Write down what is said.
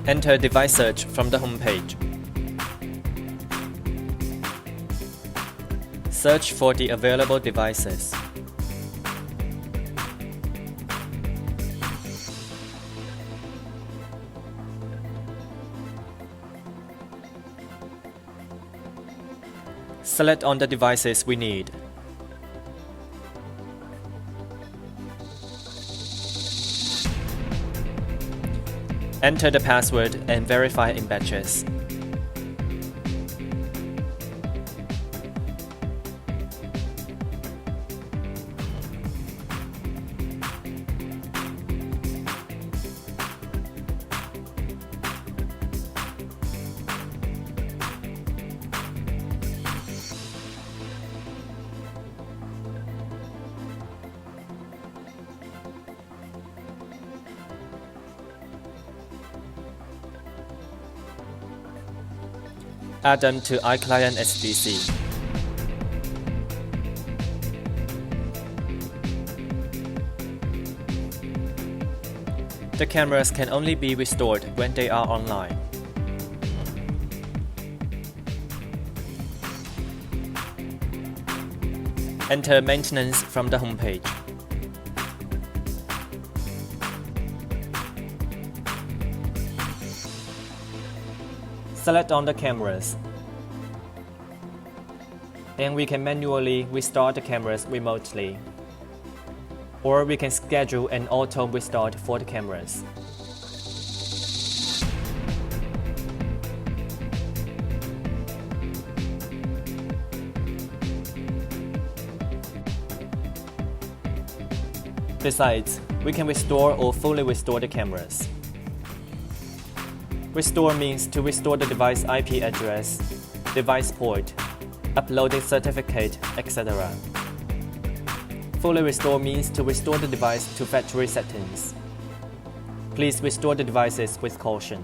Enter device search from the home page. Search for the available devices. Select on the devices we need. Enter the password and verify in batches. Add them to iClient SDC. The cameras can only be restored when they are online. Enter maintenance from the home page. Select on the cameras, and we can manually restart the cameras remotely, or we can schedule an auto restart for the cameras. Besides, we can restore or fully restore the cameras. Restore means to restore the device IP address, device port, uploaded certificate, etc. Fully restore means to restore the device to factory settings. Please restore the devices with caution.